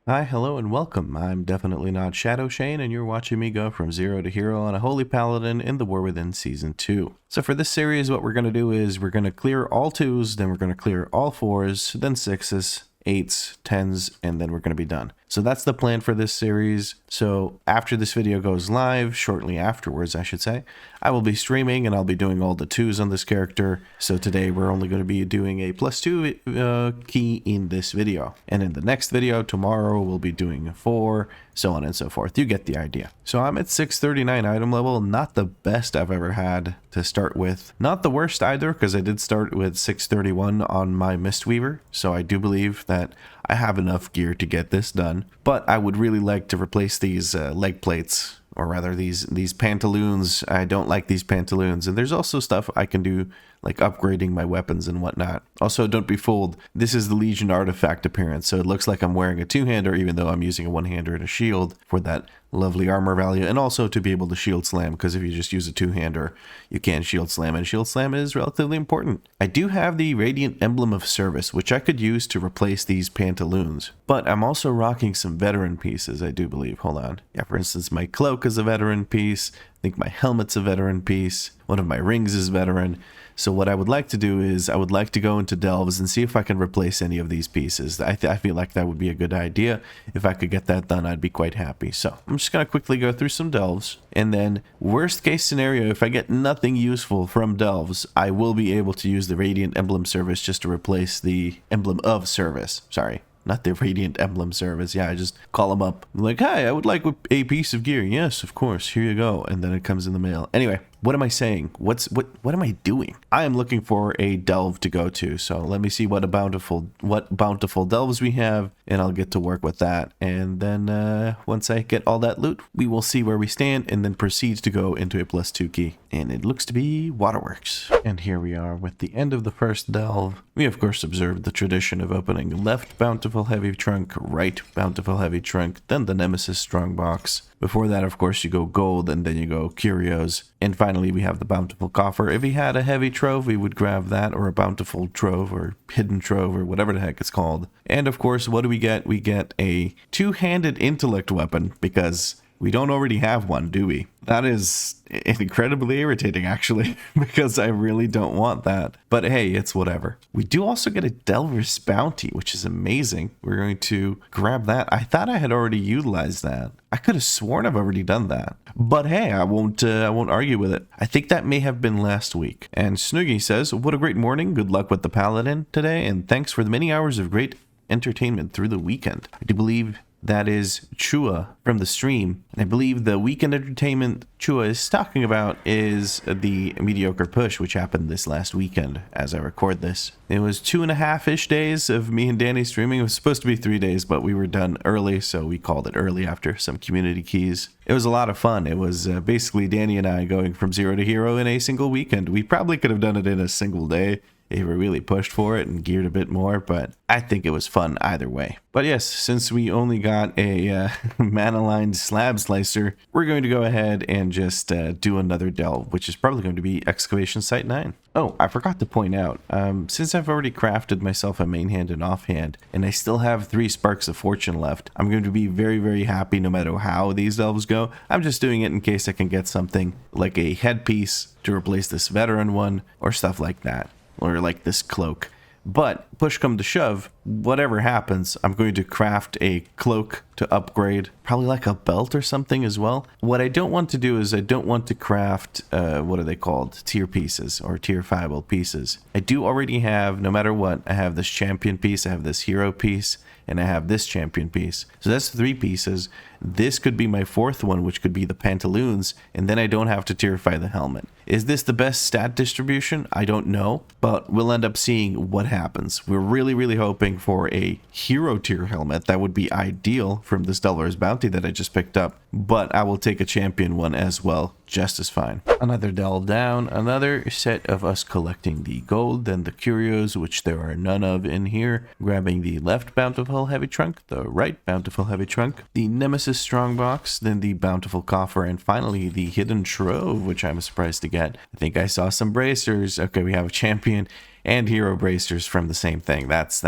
Hi, hello, and welcome. I'm definitely not Shadow Shane, and you're watching me go from zero to hero on a Holy Paladin in the War Within Season 2. So for this series, what we're going to do is we're going to clear all 2s, then we're going to clear all 4s, then 6s, 8s, 10s, and then we're going to be done. So that's the plan for this series. So after this video goes live, shortly afterwards I should say, I will be streaming and I'll be doing all the 2s on this character. So today we're only going to be doing a +2 key in this video. And in the next video, tomorrow, we'll be doing 4, so on and so forth. You get the idea. So I'm at 639 item level, not the best I've ever had to start with. Not the worst either, because I did start with 631 on my Mistweaver. So I do believe that I have enough gear to get this done, but I would really like to replace these leg plates, or rather these pantaloons. I don't like these pantaloons, and there's also stuff I can do like upgrading my weapons and whatnot. Also, don't be fooled, this is the Legion artifact appearance, so it looks like I'm wearing a two-hander even though I'm using a one-hander and a shield for that lovely armor value, and also to be able to shield slam, because if you just use a two-hander you can't shield slam, and shield slam is relatively important. I do have the Radiant Emblem of Service, which I could use to replace these pantaloons, but I'm also rocking some veteran pieces, I do believe. Hold on. Yeah, for instance, my cloak is a veteran piece. I think my helmet's a veteran piece. One of my rings is veteran. So what I would like to do is I would like to go into delves and see if I can replace any of these pieces. I feel like that would be a good idea. If I could get that done, I'd be quite happy. So I'm just going to quickly go through some delves. And then worst case scenario, if I get nothing useful from delves, I will be able to use the Radiant Emblem Service just to replace the Emblem of Service. Sorry. Not the Radiant Emblem Service. Yeah, I just call them up. I'm like, hi, I would like a piece of gear. Yes, of course. Here you go. And then it comes in the mail. Anyway, what am I saying? What am I doing? I am looking for a delve to go to. So let me see what bountiful delves we have, and I'll get to work with that. And then once I get all that loot, we will see where we stand and then proceed to go into a +2 key. And it looks to be Waterworks. And here we are with the end of the first delve. We of course observed the tradition of opening left bountiful heavy trunk, right bountiful heavy trunk, then the Nemesis strongbox. Before that, of course, you go gold, and then you go curios. And finally, we have the bountiful coffer. If he had a heavy trove, we would grab that, or a bountiful trove, or hidden trove, or whatever the heck it's called. And of course, what do we get? We get a two-handed intellect weapon, because we don't already have one, do we? That is incredibly irritating, actually, because I really don't want that. But hey, it's whatever. We do also get a Delver's Bounty, which is amazing. We're going to grab that. I thought I had already utilized that. I could have sworn I've already done that. But hey, I won't argue with it. I think that may have been last week. And Snoogie says, what a great morning. Good luck with the Paladin today, and thanks for the many hours of great entertainment through the weekend. I do believe that is Chua from the stream. And I believe the weekend entertainment Chua is talking about is the mediocre push, which happened this last weekend as I record this. It was 2.5-ish days of me and Danny streaming. It was supposed to be 3 days, but we were done early, so we called it early after some community keys. It was a lot of fun. It was basically Danny and I going from zero to hero in a single weekend. We probably could have done it in a single day if we really pushed for it and geared a bit more, but I think it was fun either way. But yes, since we only got a mana-aligned slab slicer, we're going to go ahead and just do another delve, which is probably going to be Excavation Site 9. Oh, I forgot to point out, since I've already crafted myself a main hand and offhand, and I still have 3 Sparks of Fortune left, I'm going to be very, very happy no matter how these delves go. I'm just doing it in case I can get something like a headpiece to replace this veteran one, or stuff like that. Or like this cloak. But push come to shove, whatever happens, I'm going to craft a cloak to upgrade, probably like a belt or something as well. What I don't want to do is I don't want to craft, what are they called? Tier pieces or tier 5 pieces. I do already have, no matter what, I have this champion piece, I have this hero piece, and I have this champion piece. So that's 3 pieces. This could be my 4th one, which could be the pantaloons, and then I don't have to tierify the helmet. Is this the best stat distribution? I don't know, but we'll end up seeing what happens. We're really, really hoping for a hero tier helmet. That would be ideal from this Delver's Bounty that I just picked up, but I will take a champion one as well, just as fine. Another delve down, another set of us collecting the gold, then the curios, which there are none of in here, grabbing the left bountiful heavy trunk, the right bountiful heavy trunk, the Nemesis strongbox, then the bountiful coffer, and finally the hidden trove, which I'm surprised to get. I think I saw some bracers. Okay, we have a champion And hero bracers from the same thing. That's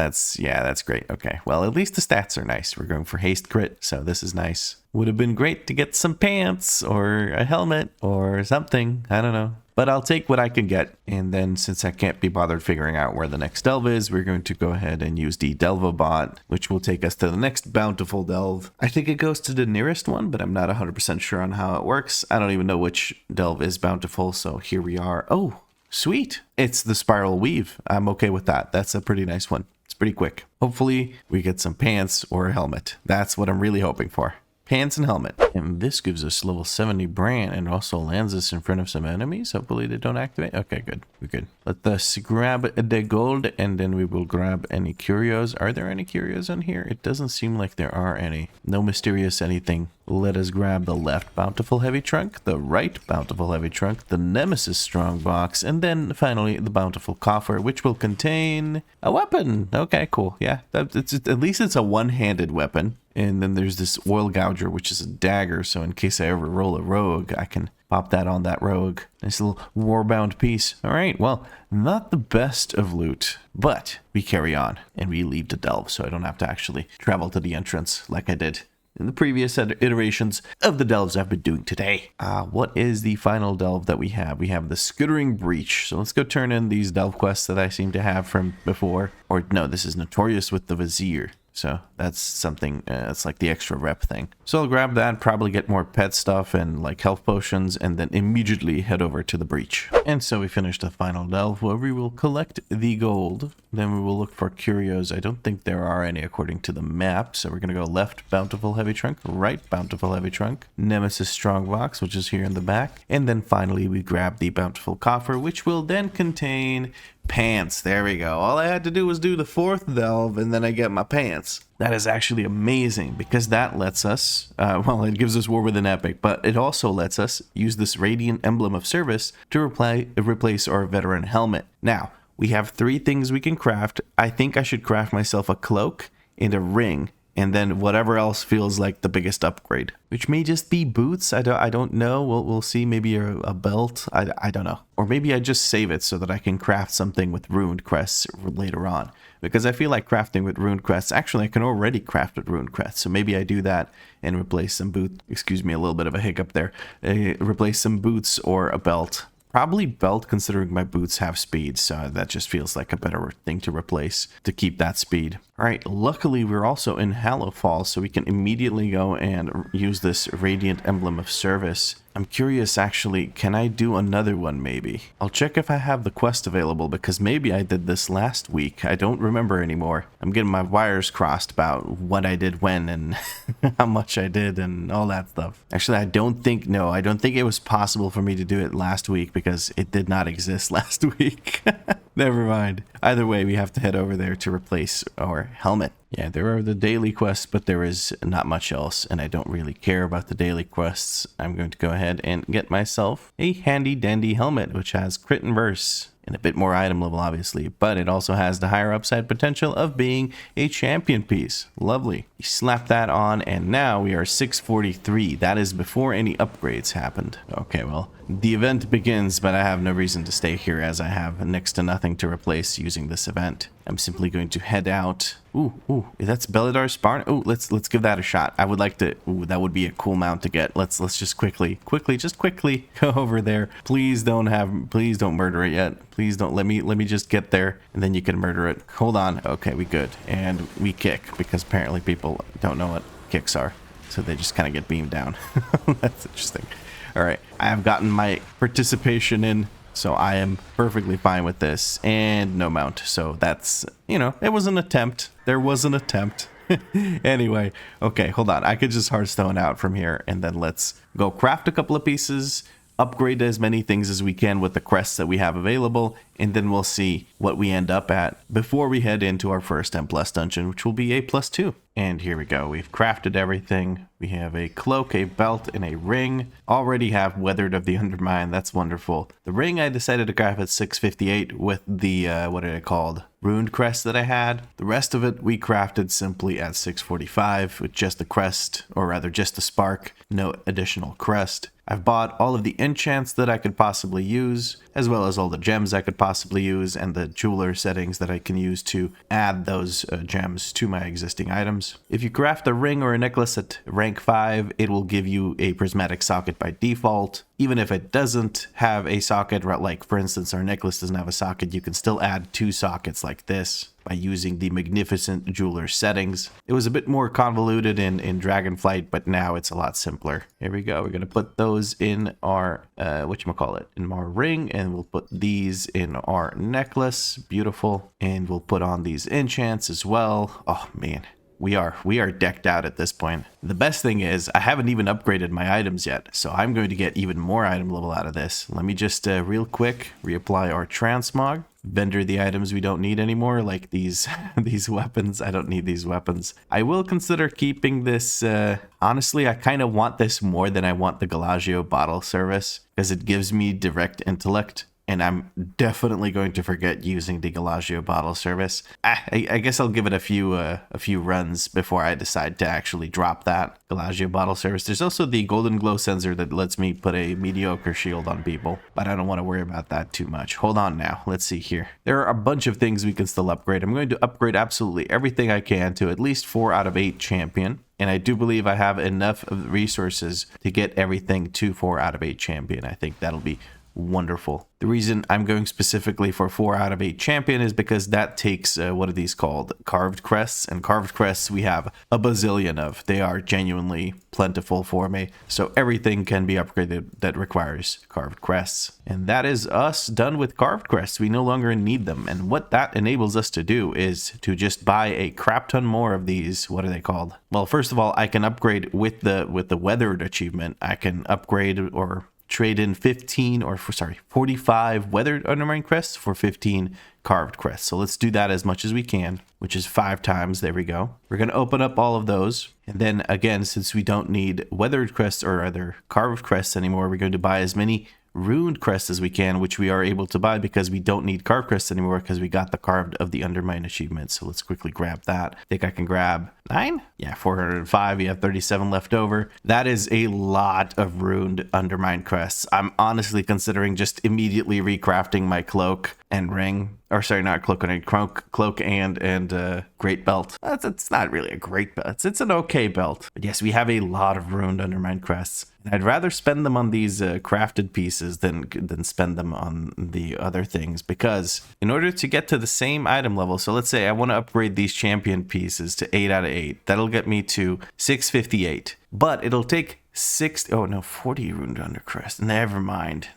great. Okay, well, at least the stats are nice. We're going for haste crit, so this is nice. Would have been great to get some pants or a helmet or something. I don't know. But I'll take what I can get. And then since I can't be bothered figuring out where the next delve is, we're going to go ahead and use the Delvobot, which will take us to the next bountiful delve. I think it goes to the nearest one, but I'm not 100% sure on how it works. I don't even know which delve is bountiful, so here we are. Oh, sweet. It's the Spiral Weave. I'm okay with that. That's a pretty nice one. It's pretty quick. Hopefully we get some pants or a helmet. That's what I'm really hoping for. Pants and helmet. And this gives us level 70 brand and also lands us in front of some enemies. Hopefully they don't activate. Okay, good. We're good. Let us grab the gold and then we will grab any curios. Are there any curios on here? It doesn't seem like there are any. No mysterious anything. Let us grab the left bountiful heavy trunk, the right bountiful heavy trunk, the Nemesis strong box, and then finally the bountiful coffer, which will contain a weapon. Okay, cool. Yeah, at least it's a one-handed weapon. And then there's this oil gouger, which is a dagger. So in case I ever roll a rogue, I can pop that on that rogue. Nice little warbound piece. All right, well, not the best of loot, but we carry on and we leave the delve. So I don't have to actually travel to the entrance like I did in the previous iterations of the delves I've been doing today. What is the final delve that we have? We have the Skittering Breach. So let's go turn in these delve quests that I seem to have from before. Or no, this is Notorious with the Vizier. So that's something, it's like the extra rep thing. So I'll grab that, probably get more pet stuff and like health potions, and then immediately head over to the breach. And so we finished the final delve where we will collect the gold. Then we will look for curios. I don't think there are any according to the map. So we're going to go left bountiful heavy trunk, right bountiful heavy trunk, Nemesis strong box, which is here in the back. And then finally we grab the bountiful coffer, which will then contain pants. There we go. All I had to do was do the fourth delve and then I get my pants. That is actually amazing because that lets us, well, it gives us War Within Epic, but it also lets us use this Radiant Emblem of Service to replace our Veteran Helmet. Now, we have 3 things we can craft. I think I should craft myself a cloak and a ring, and then whatever else feels like the biggest upgrade, which may just be boots. I don't know. We'll see. Maybe a belt. I don't know. Or maybe I just save it so that I can craft something with ruined crests later on. Because I feel like crafting with ruined crests. Actually, I can already craft with ruined crests. So maybe I do that and replace some boots. Excuse me, a little bit of a hiccup there. Replace some boots or a belt. Probably belt, considering my boots have speed, so that just feels like a better thing to replace to keep that speed. All right, luckily we're also in Hallow Falls, so we can immediately go and use this Radiant Emblem of Service. I'm curious, actually, can I do another one maybe? I'll check if I have the quest available, because maybe I did this last week. I don't remember anymore. I'm getting my wires crossed about what I did when and how much I did and all that stuff. Actually, I don't think it was possible for me to do it last week because it did not exist last week. Never mind. Either way, we have to head over there to replace our helmet. Yeah, there are the daily quests, but there is not much else, and I don't really care about the daily quests. I'm going to go ahead and get myself a handy dandy helmet, which has crit and verse, and a bit more item level, obviously, but it also has the higher upside potential of being a champion piece. Lovely. You slap that on, and now we are 643. That is before any upgrades happened. Okay, well, the event begins, but I have no reason to stay here as I have next to nothing to replace using this event. I'm simply going to head out. Ooh, that's Bellidar's Barn. Ooh, let's give that a shot. I would like to. Ooh, that would be a cool mount to get. Let's just quickly go over there. Please don't murder it yet. Please don't. Let me just get there, and then you can murder it. Hold on. Okay, we good, and we kick because apparently people don't know what kicks are, so they just kind of get beamed down. That's interesting. All right, I have gotten my participation in. So I am perfectly fine with this, and no mount. So that's, it was an attempt. There was an attempt. Anyway, okay, hold on. I could just Hearthstone out from here, and then let's go craft a couple of pieces, upgrade as many things as we can with the crests that we have available, and then we'll see what we end up at before we head into our first M+ dungeon, which will be A+2. And here we go. We've crafted everything. We have a cloak, a belt, and a ring. Already have Weathered of the Undermine. That's wonderful. The ring I decided to craft at 658 with the, what are they called? Ruined crest that I had. The rest of it we crafted simply at 645 with just the crest, or rather just the spark, no additional crest. I've bought all of the enchants that I could possibly use. as well as all the gems I could possibly use and the jeweler settings that I can use to add those gems to my existing items. If you craft a ring or a necklace at rank 5, it will give you a prismatic socket by default. Even if it doesn't have a socket, like for instance our necklace doesn't have a socket, you can still add 2 sockets like this by using the magnificent jeweler settings. It was a bit more convoluted in Dragonflight, but now it's a lot simpler. Here we go. We're going to put those in our, in our ring, and we'll put these in our necklace. Beautiful. And we'll put on these enchants as well. Oh man. We are decked out at this point. The best thing is I haven't even upgraded my items yet, so I'm going to get even more item level out of this. Let me just real quick reapply our transmog. Vendor the items we don't need anymore, like these these weapons. I don't need these weapons. I will consider keeping this. Honestly, I kind of want this more than I want the Galagio bottle service because it gives me direct intellect. And I'm definitely going to forget using the Galagio bottle service. I guess I'll give it a few runs before I decide to actually drop that Galagio bottle service. There's also the golden glow sensor that lets me put a mediocre shield on people, but I don't want to worry about that too much. Hold on now. Let's see here. There are a bunch of things we can still upgrade. I'm going to upgrade absolutely everything I can to at least 4 out of 8 champion. And I do believe I have enough of resources to get everything to 4 out of 8 champion. I think that'll be wonderful. The reason I'm going specifically for 4 out of 8 champion is because that takes, what are these called? Carved crests. And carved crests we have a bazillion of. They are genuinely plentiful for me. So everything can be upgraded that requires carved crests. And that is us done with carved crests. We no longer need them. And what that enables us to do is to just buy a crap ton more of these. What are they called? Well, first of all, I can upgrade with the weathered achievement. I can upgrade or trade in 45 weathered undermine crests for 15 carved crests. So let's do that as much as we can, which is 5 times. There we go. We're going to open up all of those. And then again, since we don't need weathered crests or other carved crests anymore, we're going to buy as many ruined crests as we can, which we are able to buy because we don't need carved crests anymore because we got the carved of the undermine achievement. So let's quickly grab that. I think I can grab 9. Yeah, 405. You have 37 left over. That is a lot of ruined undermine crests. I'm honestly considering just immediately recrafting my cloak and ring. Or sorry, not cloak and cloak and great belt. It's not really a great belt. It's an okay belt. But yes, we have a lot of ruined undermine crests. And I'd rather spend them on these crafted pieces than spend them on the other things, because in order to get to the same item level, so let's say I want to upgrade these champion pieces to 8 out of 8. That'll get me to 658. But it'll take 40 ruined undercrest. Never mind.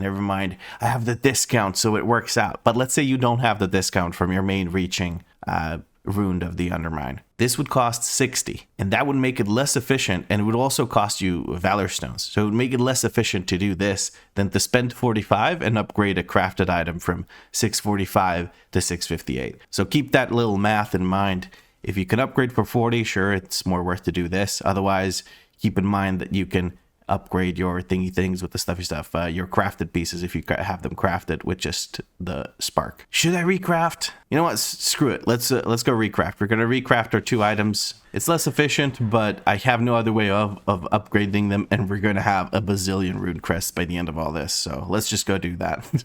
I have the discount, so it works out. But let's say you don't have the discount from your main reaching ruined of the undermine. This would cost 60, and that would make it less efficient, and it would also cost you valor stones. So it would make it less efficient to do this than to spend 45 and upgrade a crafted item from 645 to 658. So keep that little math in mind. If you can upgrade for 40, sure, it's more worth to do this. Otherwise, keep in mind that you can upgrade your thingy things with the stuffy stuff, your crafted pieces, if you have them crafted with just the spark. Should I recraft? You know what? Screw it. Let's go recraft. We're gonna recraft our 2 items. It's less efficient, but I have no other way of upgrading them, and we're gonna have a bazillion rune crests by the end of all this. So let's just go do that.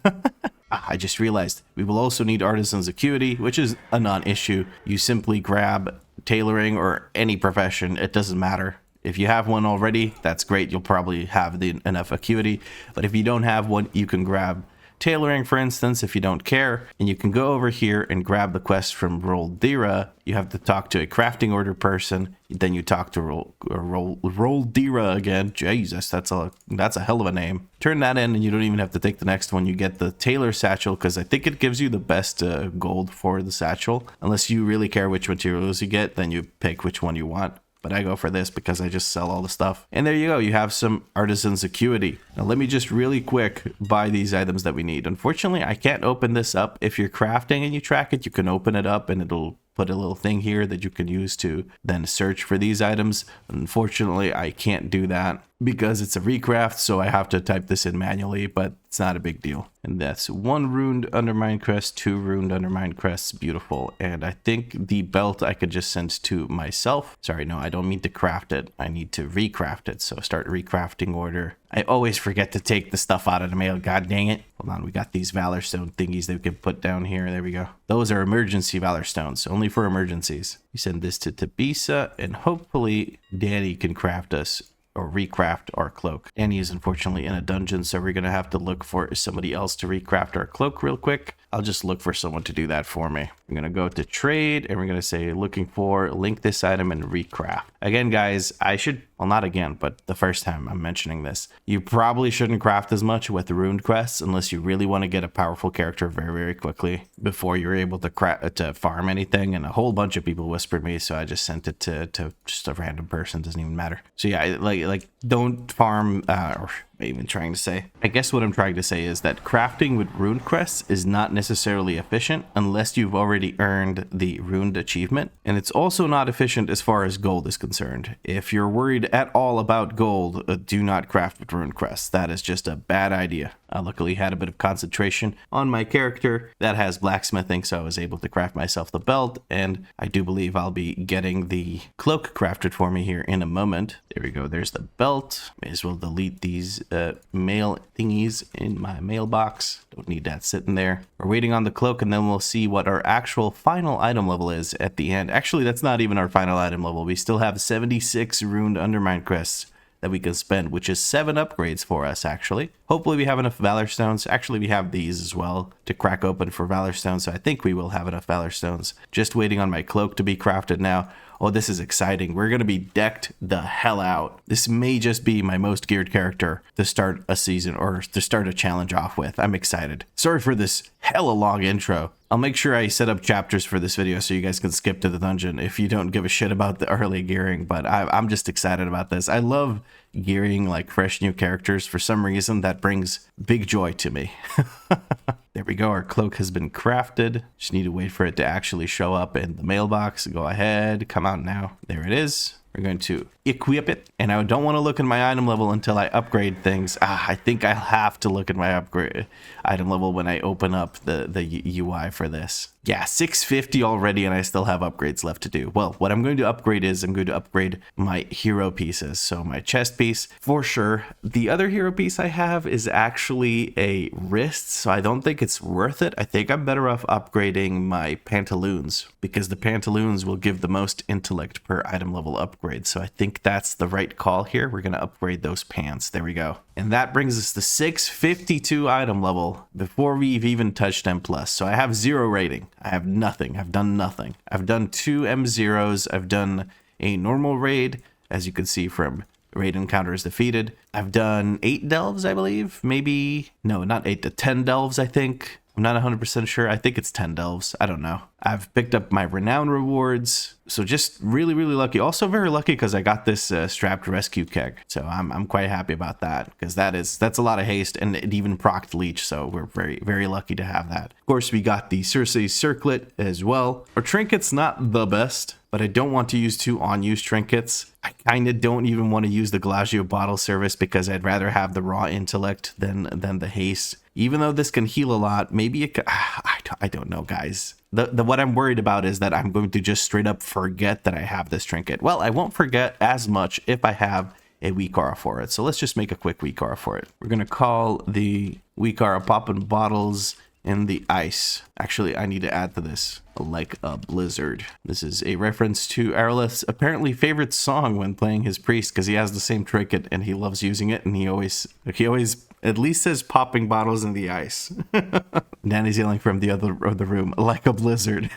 I just realized we will also need Artisan's Acuity, which is a non-issue. You simply grab tailoring or any profession. It doesn't matter. If you have one already, that's great. You'll probably have enough acuity. But if you don't have one, you can grab tailoring, for instance, if you don't care. And you can go over here and grab the quest from Roldira. You have to talk to a crafting order person. Then you talk to Roldira again. Jesus, that's a hell of a name. Turn that in, and you don't even have to take the next one. You get the tailor satchel, because I think it gives you the best gold for the satchel. Unless you really care which materials you get, then you pick which one you want. But I go for this because I just sell all the stuff. And there you go. You have some Artisan's Acuity. Now let me just really quick buy these items that we need. Unfortunately, I can't open this up. If you're crafting and you track it, you can open it up and it'll put a little thing here that you can use to then search for these items. Unfortunately, I can't do that. because it's a recraft, so I have to type this in manually, but it's not a big deal. And that's 1 ruined undermine crest, 2 ruined undermine crests. Beautiful. And I think the belt I could just send to myself. Sorry, no, I don't mean to craft it. I need to recraft it. So start recrafting order. I always forget to take the stuff out of the mail. God dang it. Hold on, we got these Valor Stone thingies that we can put down here. There we go. Those are emergency Valor Stones, only for emergencies. We send this to Tabisa, and hopefully Danny can craft us or recraft our cloak. Danny is unfortunately in a dungeon, so we're gonna have to look for somebody else to recraft our cloak real quick. I'll just look for someone to do that for me. I'm gonna go to trade, and we're gonna say looking for link this item and recraft. Again, guys, I should, well, not again, but the first time I'm mentioning this, you probably shouldn't craft as much with the ruined quests unless you really want to get a powerful character very, very quickly before you're able to farm anything. And a whole bunch of people whispered me, so I just sent it to just a random person. Doesn't even matter. So yeah, like don't farm, or even trying to say, I guess what I'm trying to say is that crafting with ruined quests is not necessarily efficient unless you've already earned the ruined achievement, and it's also not efficient as far as gold is concerned. If you're worried at all about gold, do not craft with ruined quests. That is just a bad idea. I luckily had a bit of concentration on my character that has blacksmithing, so I was able to craft myself the belt, and I do believe I'll be getting the cloak crafted for me here in a moment. There we go, there's the belt. May as well delete these mail thingies in my mailbox. Don't need that sitting there. We're waiting on the cloak, and then we'll see what our actual final item level is at the end. Actually, that's not even our final item level. We still have 76 ruined undermine crests that we can spend, which is 7 upgrades for us, actually. Hopefully we have enough Valor Stones. Actually, we have these as well to crack open for Valor Stones, so I think we will have enough Valor Stones. Just waiting on my cloak to be crafted now. Oh, this is exciting. We're going to be decked the hell out. This may just be my most geared character to start a season or to start a challenge off with. I'm excited. Sorry for this hella long intro. I'll make sure I set up chapters for this video so you guys can skip to the dungeon if you don't give a shit about the early gearing, but I'm just excited about this. I love gearing like fresh new characters. For some reason, that brings big joy to me. There we go. Our cloak has been crafted. Just need to wait for it to actually show up in the mailbox. Go ahead. Come out now. There it is. We're going to equip it, and I don't want to look at my item level until I upgrade things. I think I'll have to look at my upgrade item level when I open up the UI for this. Yeah, 650 already, and I still have upgrades left to do. Well, what I'm going to upgrade is I'm going to upgrade my hero pieces. So my chest piece, for sure. The other hero piece I have is actually a wrist, so I don't think it's worth it. I think I'm better off upgrading my pantaloons, because the pantaloons will give the most intellect per item level upgrade. So I think that's the right call here. We're going to upgrade those pants. There we go. And that brings us to 652 item level before we've even touched M+. So I have 0 rating. I have nothing. I've done nothing. I've done 2 M0s. I've done a normal raid, as you can see from raid encounters defeated. I've done 8 delves, I believe. Maybe, no, not 8 to 10 delves, I think. I'm not 100% sure. I think it's 10 delves. I don't know. I've picked up my renown rewards. So just really, really lucky. Also very lucky because I got this strapped rescue keg. So I'm quite happy about that, because that's a lot of haste, and it even procced leech. So we're very, very lucky to have that. Of course, we got the Circe's circlet as well. Our trinket's not the best, but I don't want to use 2 on-use trinkets. I kind of don't even want to use the Glagio bottle service because I'd rather have the raw intellect than the haste. Even though this can heal a lot, maybe it could, I don't know, guys. What I'm worried about is that I'm going to just straight up forget that I have this trinket. Well, I won't forget as much if I have a WeakAuras for it. So let's just make a quick WeakAuras for it. We're going to call the WeakAuras poppin' bottles in the ice. Actually, I need to add to this, like a blizzard. This is a reference to Aralith's apparently favorite song when playing his priest, because he has the same trinket and he loves using it, and he always at least says popping bottles in the ice. Danny's yelling from the other of the room, like a blizzard.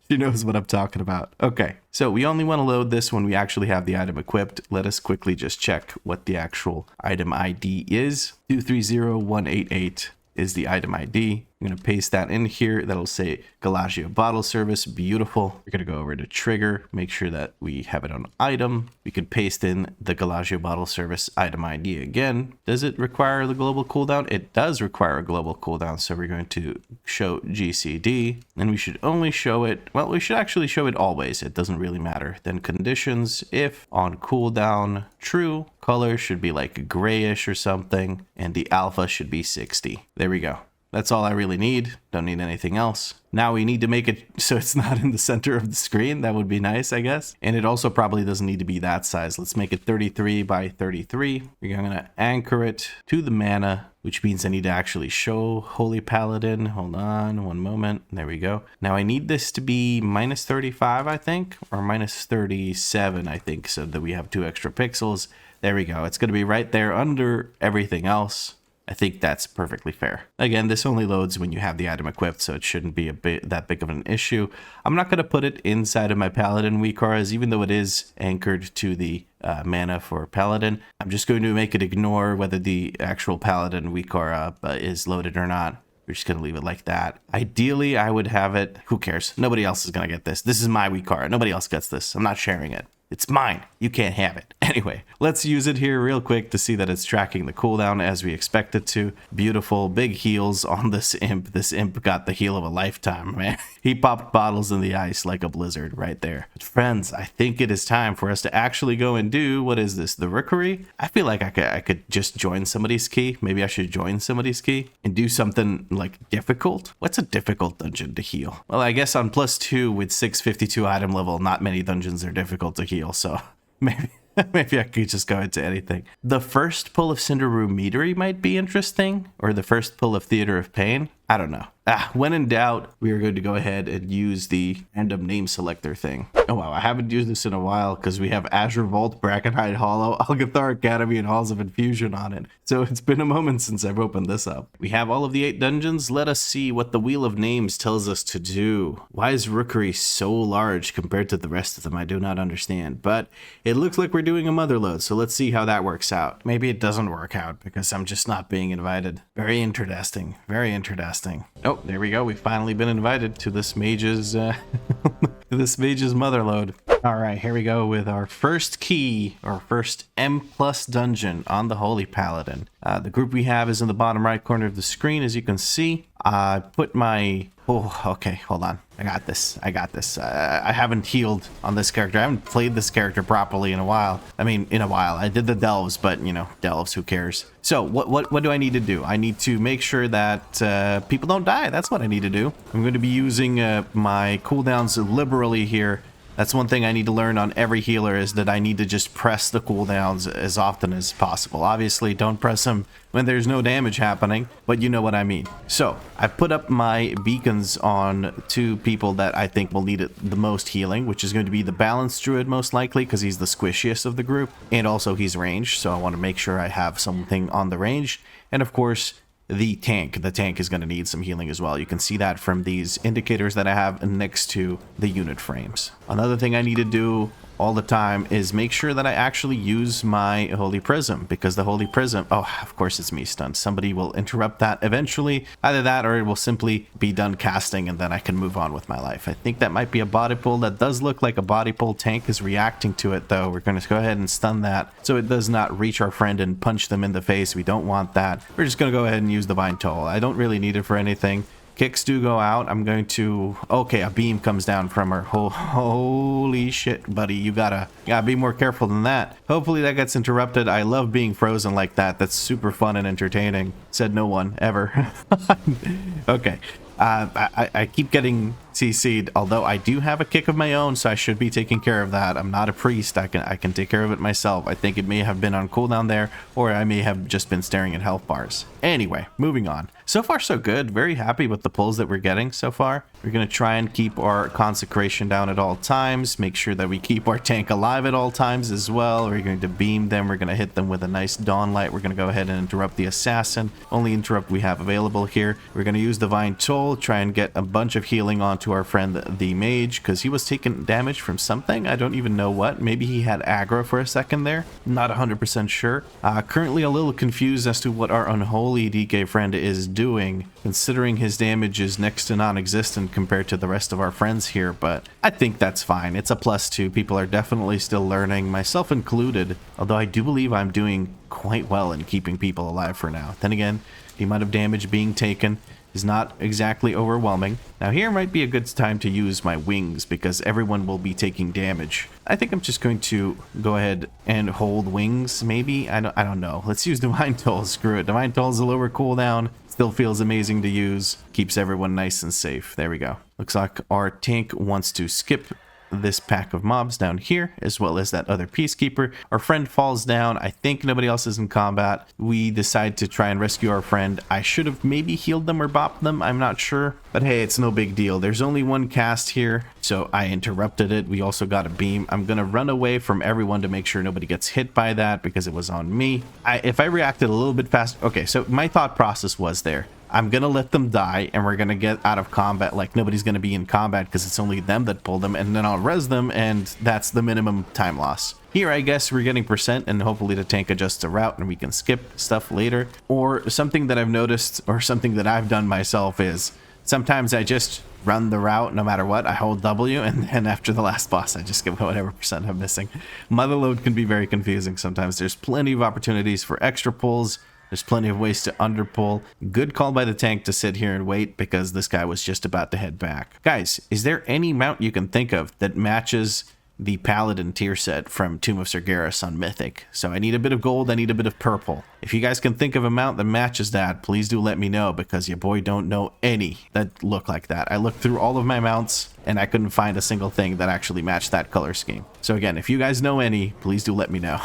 She knows what I'm talking about. Okay, so we only want to load this when we actually have the item equipped. Let us quickly just check what the actual item ID is. 230188 is the item ID. I'm going to paste that in here. That'll say Galagio bottle service. Beautiful. We're going to go over to trigger, make sure that we have it on item. We could paste in the Galagio bottle service item ID again. Does it require the global cooldown? It does require a global cooldown. So we're going to show GCD, and we should only show it. Well, we should actually show it always. It doesn't really matter. Then conditions, if on cooldown true, color should be like grayish or something, and the alpha should be 60. There we go. That's all I really need. Don't need anything else. Now we need to make it so it's not in the center of the screen. That would be nice, I guess. And it also probably doesn't need to be that size. Let's make it 33 by 33. We're going to anchor it to the mana, which means I need to actually show Holy Paladin. Hold on one moment. There we go. Now I need this to be minus 35, I think, or minus 37, I think, so that we have 2 extra pixels. There we go. It's going to be right there under everything else. I think that's perfectly fair. Again, this only loads when you have the item equipped, so it shouldn't be that big of an issue. I'm not going to put it inside of my Paladin WeakAuras, even though it is anchored to the mana for Paladin. I'm just going to make it ignore whether the actual Paladin WeakAura is loaded or not. We're just going to leave it like that. Ideally, I would have it. Who cares? Nobody else is going to get this. This is my WeakAura. Nobody else gets this. I'm not sharing it. It's mine. You can't have it. Anyway, let's use it here real quick to see that it's tracking the cooldown as we expect it to. Beautiful big heals on this imp. This imp got the heal of a lifetime, man. He popped bottles in the ice like a blizzard right there. But friends, I think it is time for us to actually go and do, what is this, the Rookery? I feel like I could just join somebody's key. Maybe I should join somebody's key and do something like difficult. What's a difficult dungeon to heal? Well, I guess on +2 with 652 item level, not many dungeons are difficult to heal. So maybe I could just go into anything. The first pull of Cinderu Meadery might be interesting, or the first pull of Theater of Pain. I don't know. When in doubt, we are going to go ahead and use the random name selector thing. Oh wow, I haven't used this in a while because we have Azure Vault, Brackenhide Hollow, Algathar Academy, and Halls of Infusion on it. So it's been a moment since I've opened this up. We have all of the 8 dungeons. Let us see what the Wheel of Names tells us to do. Why is Rookery so large compared to the rest of them? I do not understand. But it looks like we're doing a Motherload, so let's see how that works out. Maybe it doesn't work out because I'm just not being invited. Very interesting. Very interesting. Oh, there we go. We've finally been invited to this mage's this mage's Motherload. All right, here we go with our first key, our first M+ dungeon on the Holy Paladin. The group we have is in the bottom right corner of the screen, as you can see. I put my... Oh, okay, hold on. I got this. I haven't healed on this character. I haven't played this character properly in a while. I mean, in a while. I did the delves, but, you know, delves, who cares? So, what do I need to do? I need to make sure that people don't die. That's what I need to do. I'm going to be using my cooldowns liberally here. That's one thing I need to learn on every healer, is that I need to just press the cooldowns as often as possible. Obviously, don't press them when there's no damage happening, but you know what I mean. So, I put up my beacons on 2 people that I think will need it the most healing, which is going to be the Balanced Druid most likely, because he's the squishiest of the group, and also he's ranged, so I want to make sure I have something on the range. And of course, the tank is going to need some healing as well. You can see that from these indicators that I have next to the unit frames. Another thing I need to do all the time is make sure that I actually use my Holy Prism, because the Holy Prism, oh, of course it's me stunned. Somebody will interrupt that eventually. Either that or it will simply be done casting and then I can move on with my life. I think that might be a body pull. That does look like a body pull. Tank is reacting to it though. We're going to go ahead and stun that so it does not reach our friend and punch them in the face. We don't want that. We're just going to go ahead and use Divine Toll. I don't really need it for anything. Kicks do go out. I'm going to... Okay, a beam comes down from her. Holy shit, buddy. You gotta be more careful than that. Hopefully that gets interrupted. I love being frozen like that. That's super fun and entertaining. Said no one, ever. Okay. I keep getting CC'd, although I do have a kick of my own, so I should be taking care of that. I'm not a priest. I can take care of it myself. I think it may have been on cooldown there, or I may have just been staring at health bars. Anyway, moving on. So far, so good. Very happy with the pulls that we're getting so far. We're going to try and keep our consecration down at all times. Make sure that we keep our tank alive at all times as well. We're going to beam them. We're going to hit them with a nice Dawn Light. We're going to go ahead and interrupt the assassin. Only interrupt we have available here. We're going to use Divine Toll, try and get a bunch of healing onto to our friend the mage, because he was taking damage from something. I don't even know what. Maybe he had aggro for a second there. Not 100% sure. Currently a little confused as to what our unholy DK friend is doing, considering his damage is next to non-existent compared to the rest of our friends here, but I think that's fine. It's a +2. People are definitely still learning, myself included, although I do believe I'm doing quite well in keeping people alive for now. Then again, the amount of damage being taken is not exactly overwhelming. Now here might be a good time to use my wings because everyone will be taking damage. I think I'm just going to go ahead and hold wings, maybe? I don't know. Let's use Divine Toll. Screw it. Divine Toll is a lower cooldown. Still feels amazing to use. Keeps everyone nice and safe. There we go. Looks like our tank wants to skip this pack of mobs down here, as well as that other peacekeeper. Our friend falls down. I think nobody else is in combat. We decide to try and rescue our friend. I should have maybe healed them or bopped them. I'm not sure. But hey, it's no big deal. There's only one cast here, so I interrupted it. We also got a beam. I'm going to run away from everyone to make sure nobody gets hit by that because it was on me. If I reacted a little bit fast... Okay, so my thought process was there. I'm going to let them die, and we're going to get out of combat like nobody's going to be in combat because it's only them that pulled them, and then I'll res them, and that's the minimum time loss. Here, I guess we're getting percent, and hopefully the tank adjusts the route, and we can skip stuff later. Or something that I've noticed, or something that I've done myself is, sometimes I just run the route no matter what. I hold W, and then after the last boss, I just get whatever percent I'm missing. Motherload can be very confusing sometimes. There's plenty of opportunities for extra pulls. There's plenty of ways to underpull. Good call by the tank to sit here and wait because this guy was just about to head back. Guys, is there any mount you can think of that matches the Paladin tier set from Tomb of Sargeras on Mythic? So I need a bit of gold, I need a bit of purple. If you guys can think of a mount that matches that, please do let me know because your boy don't know any that look like that. I looked through all of my mounts and I couldn't find a single thing that actually matched that color scheme. So again, if you guys know any, please do let me know.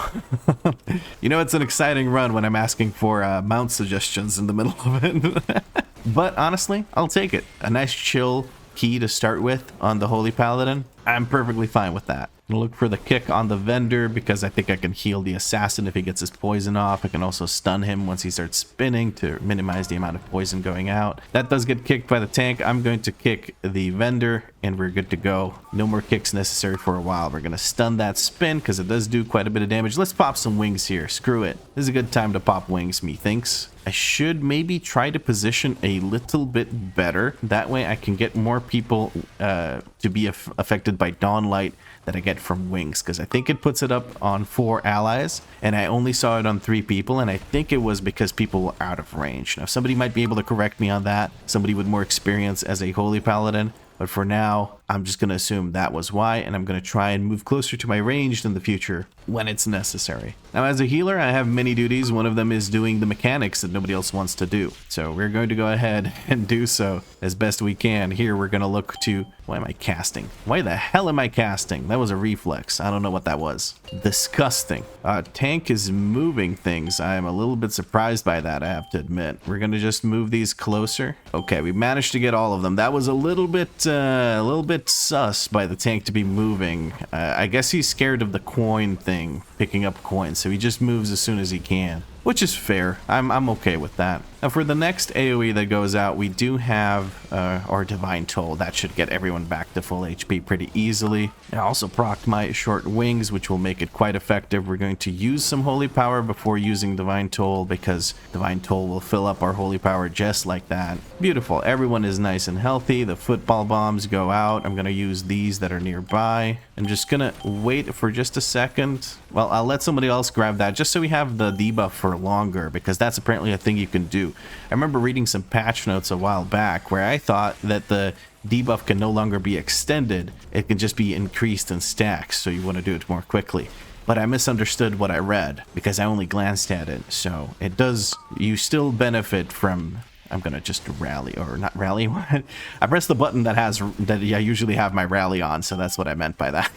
You know, it's an exciting run when I'm asking for mount suggestions in the middle of it. But honestly, I'll take it. A nice chill key to start with on the Holy Paladin. I'm perfectly fine with that. I'm gonna look for the kick on the vendor because I think I can heal the assassin if he gets his poison off. I can also stun him once he starts spinning to minimize the amount of poison going out. That does get kicked by the tank. I'm going to kick the vendor and we're good to go. No more kicks necessary for a while. We're gonna stun that spin because it does do quite a bit of damage. Let's pop some wings here. Screw it. This is a good time to pop wings, methinks. I should maybe try to position a little bit better. That way I can get more people to be affected by Dawn Light that I get from wings, because I think it puts it up on 4 allies and I only saw it on 3 people, and I think it was because people were out of range. Now somebody might be able to correct me on that, somebody with more experience as a Holy Paladin, but for now I'm just going to assume that was why, and I'm going to try and move closer to my range in the future when it's necessary. Now as a healer, I have many duties. One of them is doing the mechanics that nobody else wants to do. So we're going to go ahead and do so as best we can. Here we're going to look to... Why am I casting? Why the hell am I casting? That was a reflex. I don't know what that was. Disgusting. Tank is moving things. I am a little bit surprised by that, I have to admit. We're going to just move these closer. Okay, we managed to get all of them. That was a little bit sus by the tank to be moving. I guess he's scared of the coin thing, picking up coins, so he just moves as soon as he can, which is fair. I'm okay with that. Now for the next AoE that goes out, we do have our Divine Toll. That should get everyone back to full HP pretty easily. I also procced my short wings, which will make it quite effective. We're going to use some Holy Power before using Divine Toll, because Divine Toll will fill up our Holy Power just like that. Beautiful. Everyone is nice and healthy. The football bombs go out. I'm going to use these that are nearby. I'm just going to wait for just a second. Well, I'll let somebody else grab that just so we have the debuff for longer, because that's apparently a thing you can do. I remember reading some patch notes a while back where I thought that the debuff can no longer be extended. It can just be increased in stacks, so you want to do it more quickly. But I misunderstood what I read because I only glanced at it. So it does, you still benefit from... I'm gonna just rally, or not rally. I pressed the button that I usually have my rally on, so that's what I meant by that.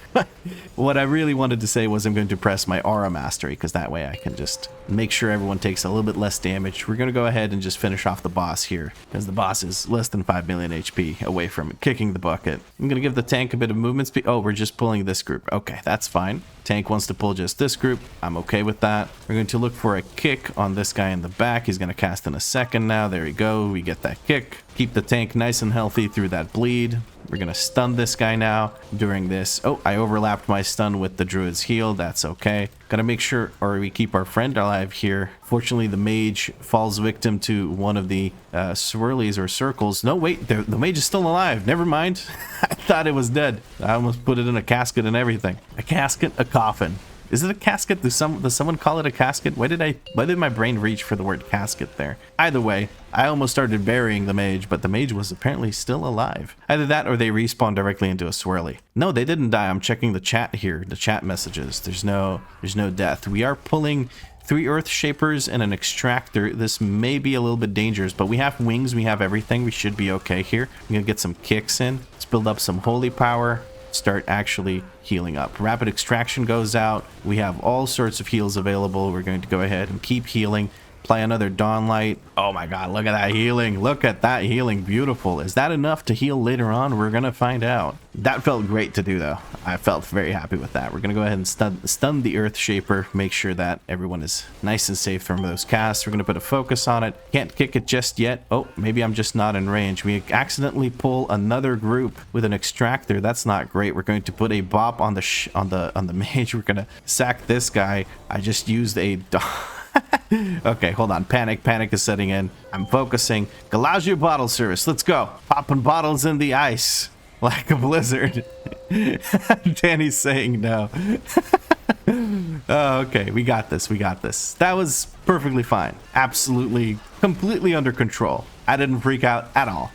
What I really wanted to say was I'm going to press my aura mastery, because that way I can just make sure everyone takes a little bit less damage. We're gonna go ahead and just finish off the boss here, because the boss is less than 5 million HP away from kicking the bucket. I'm gonna give the tank a bit of movement speed. Oh, we're just pulling this group. Okay, that's fine. Tank wants to pull just this group. I'm okay with that. We're going to look for a kick on this guy in the back. He's going to cast in a second now. There we go. We get that kick. Keep the tank nice and healthy through that bleed. We're going to stun this guy now during this. Oh, I overlapped my stun with the druid's heal. That's okay. Got to make sure, or we keep our friend alive here. Fortunately, the mage falls victim to one of the swirlies or circles. No, wait, the mage is still alive. Never mind. I thought it was dead. I almost put it in a casket and everything. A casket, a coffin. Is it a casket? Does someone call it a casket? Why did my brain reach for the word casket there? Either way, I almost started burying the mage, but the mage was apparently still alive. Either that or they respawned directly into a swirly. No, they didn't die. I'm checking the chat here, the chat messages. There's no death. We are pulling 3 Earth Shapers and an Extractor. This may be a little bit dangerous, but we have wings, we have everything. We should be okay here. I'm gonna get some kicks in. Let's build up some holy power. Start actually healing up. Rapid extraction goes out. We have all sorts of heals available. We're going to go ahead and keep healing. Apply another Dawn Light. Oh my god, look at that healing. Look at that healing. Beautiful. Is that enough to heal later on? We're gonna find out. That felt great to do though. I felt very happy with that. We're gonna go ahead and stun the Earth Shaper. Make sure that everyone is nice and safe from those casts. We're gonna put a focus on it. Can't kick it just yet. Oh, maybe I'm just not in range. We accidentally pull another group with an Extractor. That's not great. We're going to put a bop on the mage. We're gonna sack this guy. I just used a okay, hold on. Panic is setting in. I'm focusing. Galagio bottle service. Let's go. Popping bottles in the ice like a blizzard. Danny's saying no. Oh, okay. We got this. We got this. That was perfectly fine. Absolutely, completely under control. I didn't freak out at all.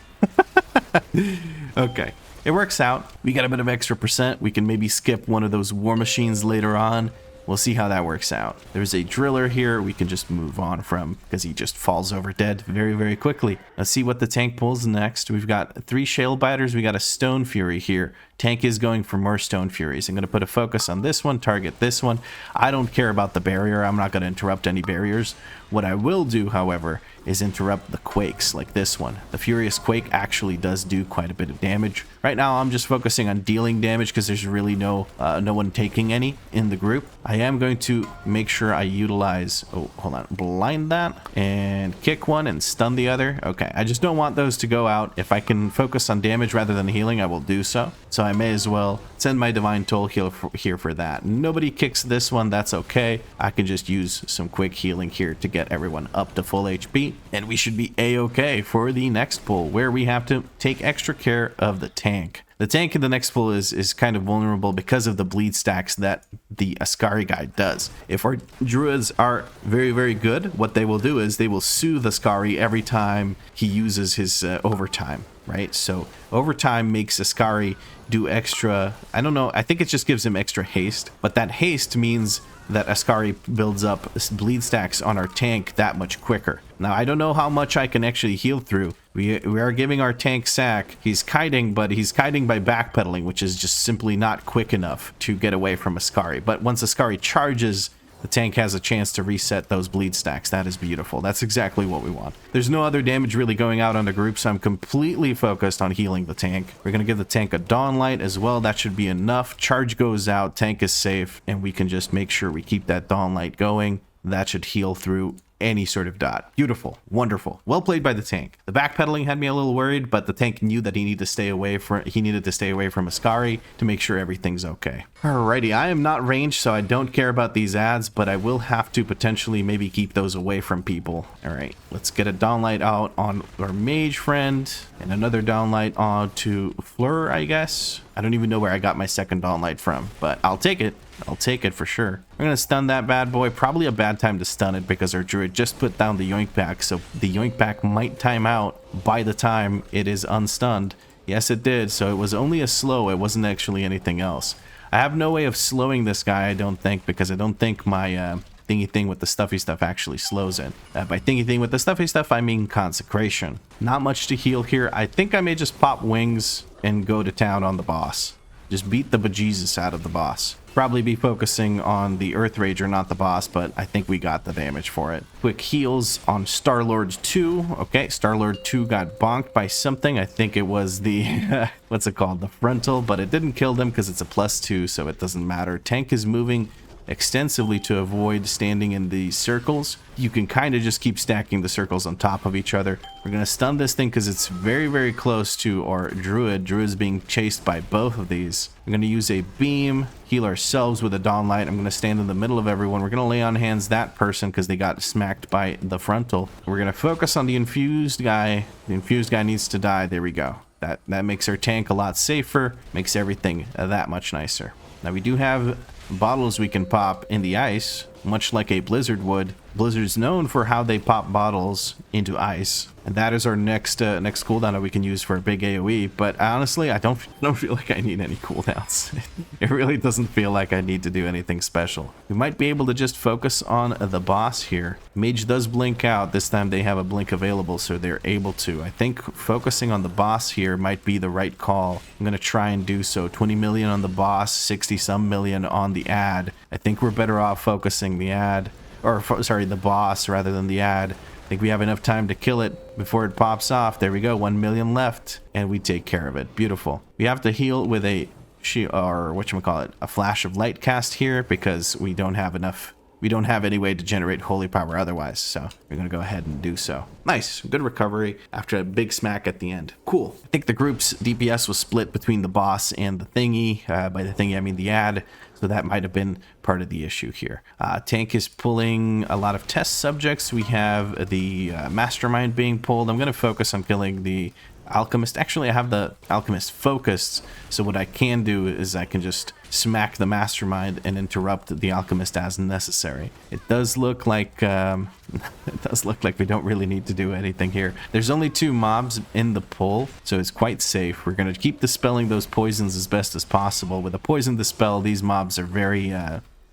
Okay. It works out. We got a bit of extra percent. We can maybe skip one of those war machines later on. We'll see how that works out. There's a driller here we can just move on from because he just falls over dead very, very quickly. Let's see what the tank pulls next. We've got 3 Shale Biters. We got a Stone Fury here. Tank is going for more Stone Furies. I'm going to put a focus on this one, target this one. I don't care about the barrier. I'm not going to interrupt any barriers. What I will do, however, is interrupt the quakes like this one. The Furious Quake actually does do quite a bit of damage. Right now, I'm just focusing on dealing damage because there's really no one taking any in the group. I am going to make sure I utilize, oh, hold on, blind that and kick one and stun the other. Okay, I just don't want those to go out. If I can focus on damage rather than healing, I will do so. So I may as well send my Divine Toll here for that. Nobody kicks this one, that's okay. I can just use some quick healing here to get everyone up to full HP, and we should be a-okay for the next pull, where we have to take extra care of the tank. The tank in the next pull is kind of vulnerable because of the bleed stacks that the Ascari guy does. If our druids are very, very good, what they will do is they will soothe Ascari every time he uses his overtime, right? So overtime makes Ascari do extra, I don't know, I think it just gives him extra haste, but that haste means that Ascari builds up bleed stacks on our tank that much quicker. Now, I don't know how much I can actually heal through. We are giving our tank sack. He's kiting, but he's kiting by backpedaling, which is just simply not quick enough to get away from Ascari. But once Ascari charges, the tank has a chance to reset those bleed stacks. That is beautiful. That's exactly what we want. There's no other damage really going out on the group, so I'm completely focused on healing the tank. We're going to give the tank a Dawn Light as well. That should be enough. Charge goes out, tank is safe, and we can just make sure we keep that Dawn Light going. That should heal through any sort of dot. Beautiful. Wonderful. Well played by the tank. The backpedaling had me a little worried, but the tank knew that he needed to stay away from Ascari to make sure everything's okay. Alrighty, I am not ranged, so I don't care about these ads, but I will have to potentially maybe keep those away from people. Alright, let's get a Downlight out on our mage friend, and another Downlight on to Fleur, I guess. I don't even know where I got my second Downlight from, but I'll take it. I'll take it for sure. We're going to stun that bad boy. Probably a bad time to stun it because our druid just put down the yoink pack, so the yoink pack might time out by the time it is unstunned. Yes, it did, so it was only a slow. It wasn't actually anything else. I have no way of slowing this guy, I don't think, because I don't think my thingy thing with the stuffy stuff actually slows it. By thingy thing with the stuffy stuff, I mean consecration. Not much to heal here. I think I may just pop wings and go to town on the boss. Just beat the bejesus out of the boss. Probably be focusing on the Earth Rager, not the boss, but I think we got the damage for it. Quick heals on Starlord 2. Okay, Starlord 2 got bonked by something. I think it was the, what's it called? The frontal, but it didn't kill them because it's a +2, so it doesn't matter. Tank is moving extensively to avoid standing in the circles. You can kind of just keep stacking the circles on top of each other. We're going to stun this thing because it's very, very close to our druid. Druid's being chased by both of these. I'm going to use a beam, heal ourselves with a dawn light. I'm going to stand in the middle of everyone. We're going to lay on hands that person because they got smacked by the frontal. We're going to focus on the infused guy. The infused guy needs to die. There we go. That makes our tank a lot safer, makes everything that much nicer. Now we do have bottles we can pop in the ice, much like a blizzard would. Blizzard's known for how they pop bottles into ice, and that is our next cooldown that we can use for a big AoE. But honestly, I don't feel like I need any cooldowns. It really doesn't feel like I need to do anything special. We might be able to just focus on the boss here. Mage does blink out. This time they have a blink available, so they're able to. I think focusing on the boss here might be the right call. I'm going to try and do so. 20 million on the boss, 60-some million on the ad. I think we're better off focusing the ad, or sorry, the boss rather than the ad. I think we have enough time to kill it before it pops off. There we go, 1 million left, and we take care of it. Beautiful. We have to heal with a or whatchamacallit, a flash of light cast here because we don't have enough. We don't have any way to generate holy power otherwise, so we're going to go ahead and do so. Nice. Good recovery after a big smack at the end. Cool. I think the group's DPS was split between the boss and the thingy. By the thingy, I mean the ad. So that might have been part of the issue here. Tank is pulling a lot of test subjects. We have the mastermind being pulled. I'm going to focus on killing the alchemist. Actually, I have the alchemist focused, so what I can do is I can just smack the mastermind and interrupt the alchemist as necessary. It does look like we don't really need to do anything here. There's only 2 mobs in the pull, so it's quite safe. We're going to keep dispelling those poisons as best as possible. With a poison dispel, these mobs are very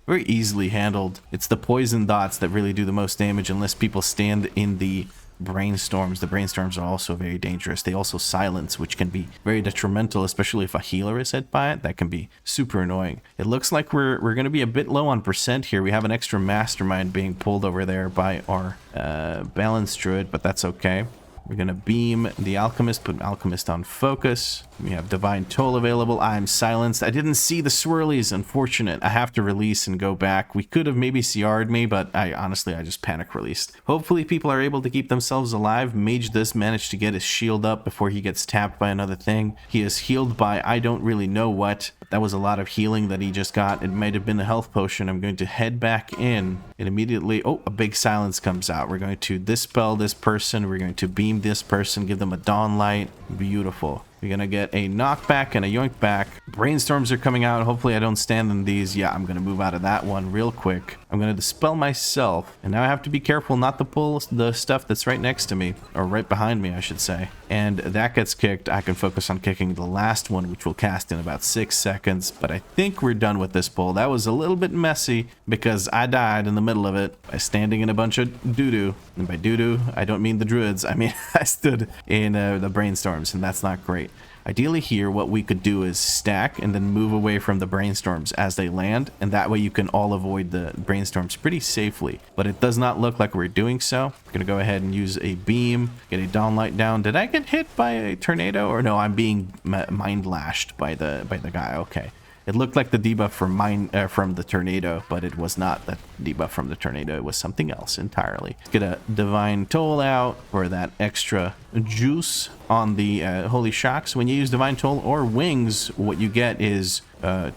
easily handled. It's the poison dots that really do the most damage unless people stand in the brainstorms. The brainstorms are also very dangerous. They also silence, which can be very detrimental, especially if a healer is hit by it. That can be super annoying. It looks like we're going to be a bit low on percent here. We have an extra mastermind being pulled over there by our balanced druid, but that's okay. We're going to beam the alchemist, put alchemist on focus. We have divine toll available. I'm silenced. I didn't see the swirlies. Unfortunate. I have to release and go back. We could have maybe CR'd me, but I just panic released. Hopefully people are able to keep themselves alive. Mage does manage to get his shield up before he gets tapped by another thing. He is healed by I don't really know what. That was a lot of healing that he just got. It might have been a health potion. I'm going to head back in and immediately, oh, a big silence comes out. We're going to dispel this person. We're going to beam this person, give them a dawn light. Beautiful. We're going to get a knockback and a yoink back. Brainstorms are coming out. Hopefully I don't stand in these. Yeah, I'm going to move out of that one real quick. I'm going to dispel myself. And now I have to be careful not to pull the stuff that's right next to me. Or right behind me, I should say. And that gets kicked. I can focus on kicking the last one, which will cast in about 6 seconds. But I think we're done with this pull. That was a little bit messy because I died in the middle of it by standing in a bunch of doo-doo. And by doo-doo, I don't mean the druids. I mean, I stood in the brainstorms, and that's not great. Ideally here, what we could do is stack and then move away from the brainstorms as they land, and that way you can all avoid the brainstorms pretty safely. But it does not look like we're doing so. We're going to go ahead and use a beam, get a dawn light down. Did I get hit by a tornado? Or no, I'm being mind lashed by the guy. Okay. It looked like the debuff from the tornado, but it was not the debuff from the tornado. It was something else entirely. Let's get a divine toll out for that extra juice on the holy shocks. When you use divine toll or wings, what you get is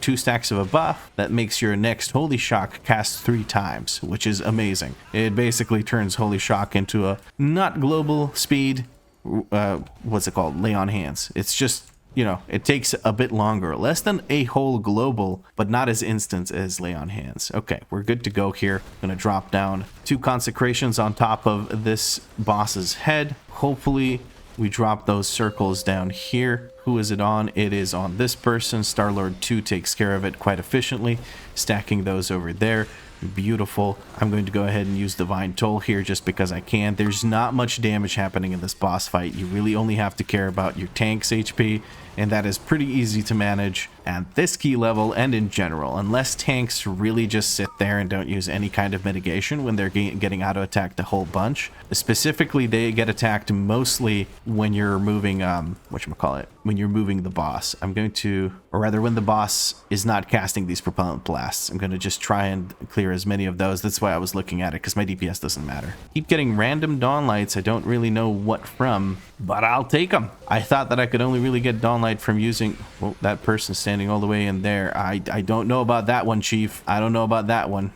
2 stacks of a buff that makes your next holy shock cast 3 times, which is amazing. It basically turns holy shock into a not global speed. What's it called? Lay on hands. It's just, you know, it takes a bit longer, less than a whole global, but not as instant as lay on hands. Okay, we're good to go here. Gonna drop down 2 consecrations on top of this boss's head. Hopefully we drop those circles down here. Who is it on? It is on this person. Starlord 2 takes care of it quite efficiently, stacking those over there. Beautiful. I'm going to go ahead and use Divine Toll here just because I can. There's not much damage happening in this boss fight. You really only have to care about your tank's HP, and that is pretty easy to manage. at this key level and in general, unless tanks really just sit there and don't use any kind of mitigation when they're getting auto-attacked a whole bunch. Specifically, they get attacked mostly when you're moving, whatchamacallit, when you're moving the boss. I'm going to, or rather when the boss is not casting these propellant blasts, I'm going to just try and clear as many of those. That's why I was looking at it, because my DPS doesn't matter. Keep getting random Dawn Lights. I don't really know what from, but I'll take them. I thought that I could only really get Dawn Light from using, well, that person standing all the way in there. I don't know about that one, Chief. I don't know about that one.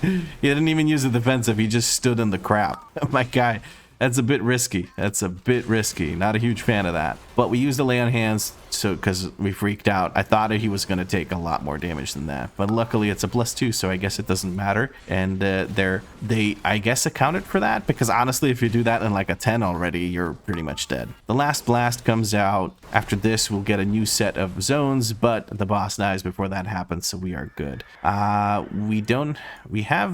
He didn't even use the defensive. He just stood in the crap. My guy. That's a bit risky. That's a bit risky. Not a huge fan of that. But we used the lay on hands, so because we freaked out. I thought he was going to take a lot more damage than that. But luckily it's a +2, so I guess it doesn't matter. And they, I guess, accounted for that. Because honestly, if you do that in like a 10 already, you're pretty much dead. The last blast comes out. After this, we'll get a new set of zones, but the boss dies before that happens, so we are good. We have,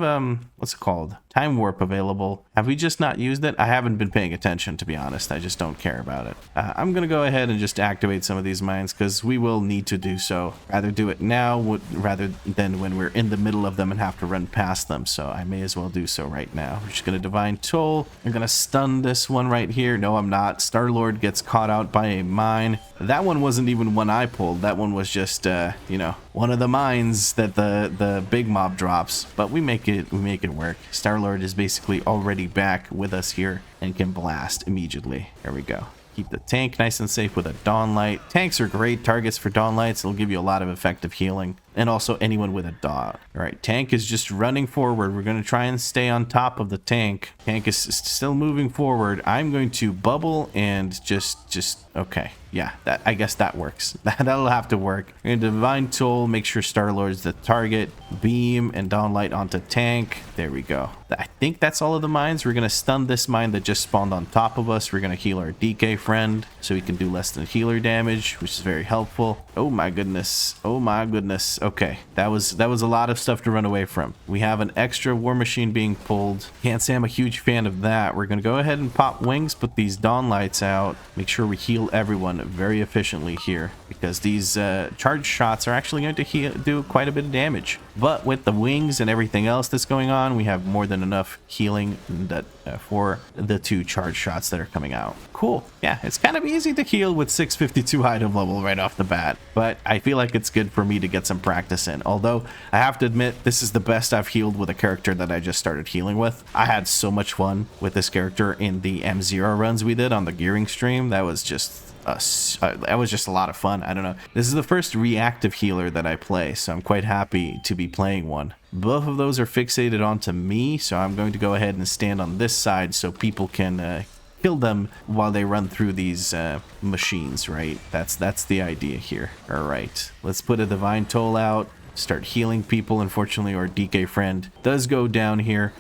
what's it called? Time Warp available. Have we just not used it? I haven't been paying attention, to be honest. I just don't care about it. I'm going to go ahead and just activate some of these mines because we will need to do so. Rather do it now rather than when we're in the middle of them and have to run past them. So I may as well do so right now. We're just going to Divine Toll. I'm going to stun this one right here. No, I'm not. Star-Lord gets caught out by a mine. That one wasn't even one I pulled. That one was just, you know, one of the mines that the big mob drops. But we make it work. Star-Lord is basically already back with us here and can blast immediately. There we go. Keep the tank nice and safe with a Dawn Light. Tanks are great targets for Dawn Lights. It'll give you a lot of effective healing. And also anyone with a Dawn. All right, tank is just running forward. We're going to try and stay on top of the tank. Tank is still moving forward. I'm going to bubble and just okay. Yeah, I guess that works. That'll have to work. We're going to Divine Toll, make sure Star-Lord's the target. Beam and Dawn Light onto tank. There we go. I think that's all of the mines. We're going to stun this mine that just spawned on top of us. We're going to heal our DK friend so he can do less than healer damage, which is very helpful. Oh my goodness. Oh my goodness. Okay, that was a lot of stuff to run away from. We have an extra War Machine being pulled. Can't say I'm a huge fan of that. We're going to go ahead and pop wings, put these Dawn Lights out. Make sure we heal everyone very efficiently here because these charge shots are actually going to do quite a bit of damage. But with the wings and everything else that's going on, we have more than enough healing that for the 2 charge shots that are coming out. Cool. Yeah, it's kind of easy to heal with 652 item level right off the bat, but I feel like it's good for me to get some practice in. Although I have to admit, this is the best I've healed with a character that I just started healing with. I had so much fun with this character in the M0 runs we did on the gearing stream. That was just a lot of fun. I don't know. This is the first reactive healer that I play, so I'm quite happy to be playing one. Both of those are fixated onto me, so I'm going to go ahead and stand on this side so people can kill them while they run through these machines, right? That's the idea here. All right, let's put a Divine Toll out, start healing people. Unfortunately, our DK friend does go down here.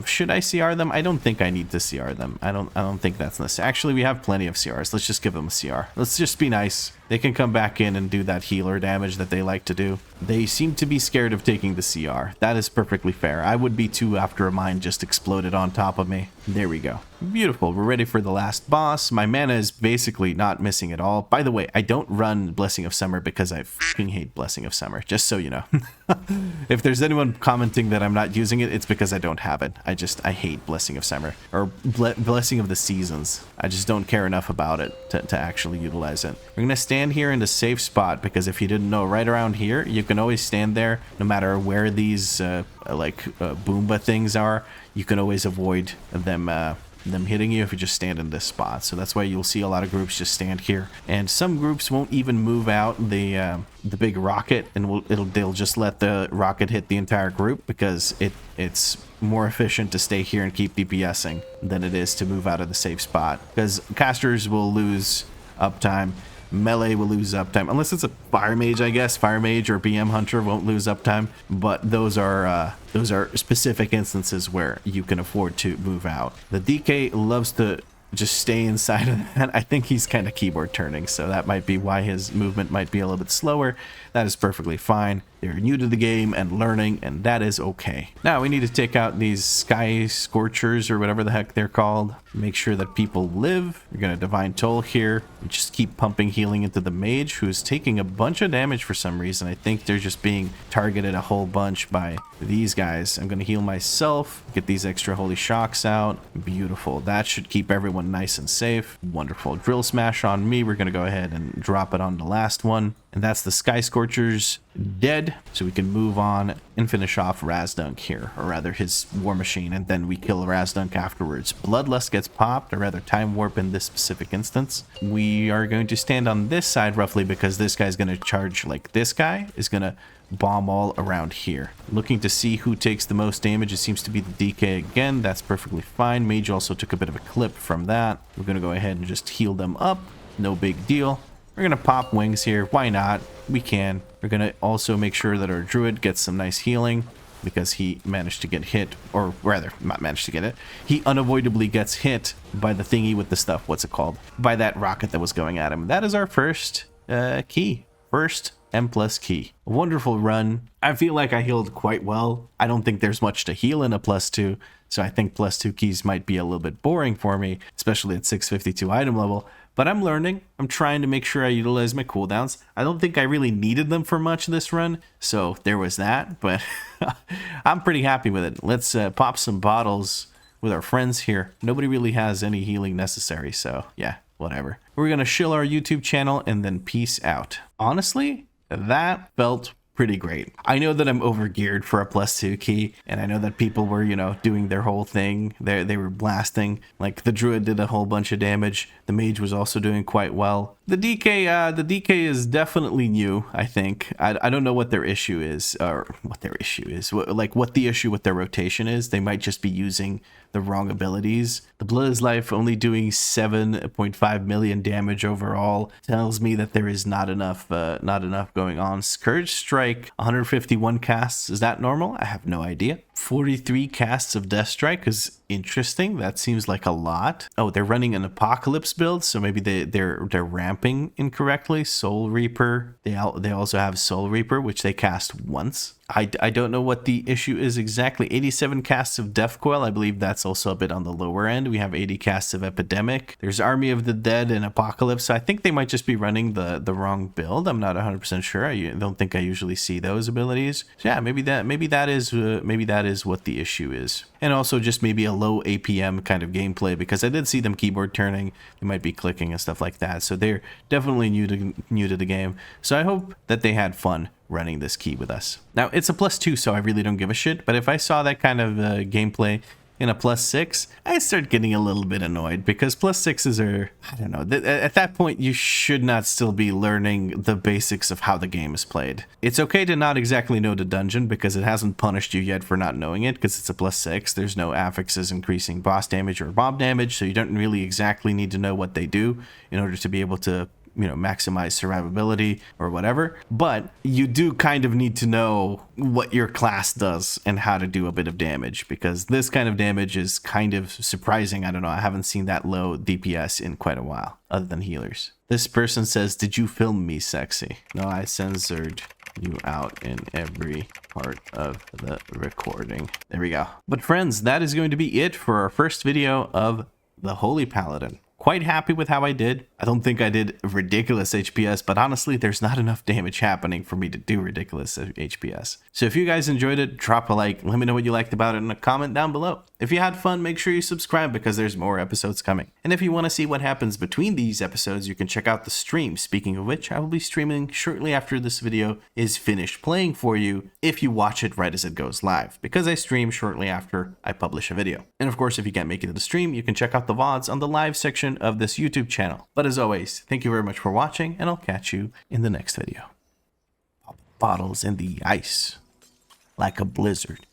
Should I CR them? I don't think I need to CR them. I don't think that's necessary. Actually, we have plenty of CRs. Let's just give them a CR. Let's just be nice. They can come back in and do that healer damage that they like to do. They seem to be scared of taking the CR. That is perfectly fair. I would be too after a mine just exploded on top of me. There we go. Beautiful. We're ready for the last boss. My mana is basically not missing at all. By the way, I don't run Blessing of Summer because I fucking hate Blessing of Summer, just so you know. If there's anyone commenting that I'm not using it, it's because I don't have it. I hate Blessing of Summer or Blessing of the Seasons. I just don't care enough about it to actually utilize it. We're going to stand here in the safe spot because if you didn't know, right around here, you can always stand there no matter where these Boomba things are. You can always avoid them hitting you if you just stand in this spot. So that's why you'll see a lot of groups just stand here, and some groups won't even move out the big rocket, and they'll just let the rocket hit the entire group because it's more efficient to stay here and keep DPSing than it is to move out of the safe spot, because casters will lose uptime. Melee will lose uptime unless it's a fire mage, I guess. Fire mage or BM hunter won't lose uptime, but those are specific instances where you can afford to move out. The DK loves to just stay inside of that. I think he's kind of keyboard turning, so that might be why his movement might be a little bit slower. That is perfectly fine. They're new to the game and learning, and that is okay. Now we need to take out these sky scorchers or whatever the heck they're called. Make sure that people live. We're gonna divine toll here and just keep pumping healing into the mage, who's taking a bunch of damage for some reason. I think they're just being targeted a whole bunch by these guys. I'm gonna heal myself, get these extra holy shocks out. Beautiful. That should keep everyone nice and safe. Wonderful. Drill smash on me. We're gonna go ahead and drop it on the last one, and that's the sky scorchers dead, so we can move on and finish off Razdunk here, or rather his war machine, and then we kill Razdunk afterwards. Bloodlust gets popped, or rather time warp in this specific instance. We are going to stand on this side roughly because this guy's going to charge like this guy is going to bomb all around here. Looking to see who takes the most damage. It seems to be the DK again. That's perfectly fine. Mage also took a bit of a clip from that. We're going to go ahead and just heal them up. No big deal. We're going to pop wings here. Why not? We can. We're going to also make sure that our druid gets some nice healing because he managed to get hit, or rather, not managed to get it. He unavoidably gets hit by the thingy with the stuff. What's it called? By that rocket that was going at him. That is our first key. First M+ key. A wonderful run. I feel like I healed quite well. I don't think there's much to heal in a +2, so I think +2 keys might be a little bit boring for me, especially at 652 item level. But I'm learning. I'm trying to make sure I utilize my cooldowns. I don't think I really needed them for much this run, so there was that, but I'm pretty happy with it. Let's pop some bottles with our friends here. Nobody really has any healing necessary, so yeah, whatever. We're gonna shill our YouTube channel and then peace out. Honestly, that felt pretty great. I know that I'm overgeared for a +2 key, and I know that people were, you know, doing their whole thing. They were blasting. Like, the druid did a whole bunch of damage. The mage was also doing quite well. The DK is definitely new, I think. I don't know what their issue is, or what their issue is. What the issue with their rotation is. They might just be using the wrong abilities. The Blood is Life only doing 7.5 million damage overall tells me that there is not enough going on. Scourge Strike, 151 casts. Is that normal? I have no idea. 43 casts of Death Strike is interesting. That seems like a lot. Oh, they're running an Apocalypse build, so maybe they're ramping incorrectly. Soul Reaper. They also have Soul Reaper, which they cast once. I don't know what the issue is exactly. 87 casts of Death Coil. I believe that's also a bit on the lower end. We have 80 casts of Epidemic. There's Army of the Dead and Apocalypse. So I think they might just be running the wrong build. I'm not 100% sure. I don't think I usually see those abilities. So yeah, maybe that is what the issue is. And also just maybe a low APM kind of gameplay, because I did see them keyboard turning. They might be clicking and stuff like that. So they're definitely new to the game. So I hope that they had fun running this key with us. Now, it's a +2, so I really don't give a shit. But if I saw that kind of gameplay in a +6, I start getting a little bit annoyed, because +6s are, I don't know, at that point you should not still be learning the basics of how the game is played. It's okay to not exactly know the dungeon, because it hasn't punished you yet for not knowing it, because it's a +6. There's no affixes increasing boss damage or mob damage, so you don't really exactly need to know what they do in order to be able to, you know, maximize survivability or whatever. But you do kind of need to know what your class does and how to do a bit of damage, because this kind of damage is kind of surprising. I don't know, I haven't seen that low DPS in quite a while, other than healers. This person says, "Did you film me sexy?" No, I censored you out in every part of the recording. There we go. But friends, that is going to be it for our first video of the Holy Paladin. Quite happy with how I did. I don't think I did ridiculous HPS, but honestly, there's not enough damage happening for me to do ridiculous HPS. So if you guys enjoyed it, drop a like. Let me know what you liked about it in a comment down below. If you had fun, make sure you subscribe, because there's more episodes coming. And if you want to see what happens between these episodes, you can check out the stream. Speaking of which, I will be streaming shortly after this video is finished playing for you, if you watch it right as it goes live, because I stream shortly after I publish a video. And of course, if you can't make it to the stream, you can check out the VODs on the live section of this YouTube channel. But as always, thank you very much for watching, and I'll catch you in the next video. Pop bottles in the ice like a blizzard.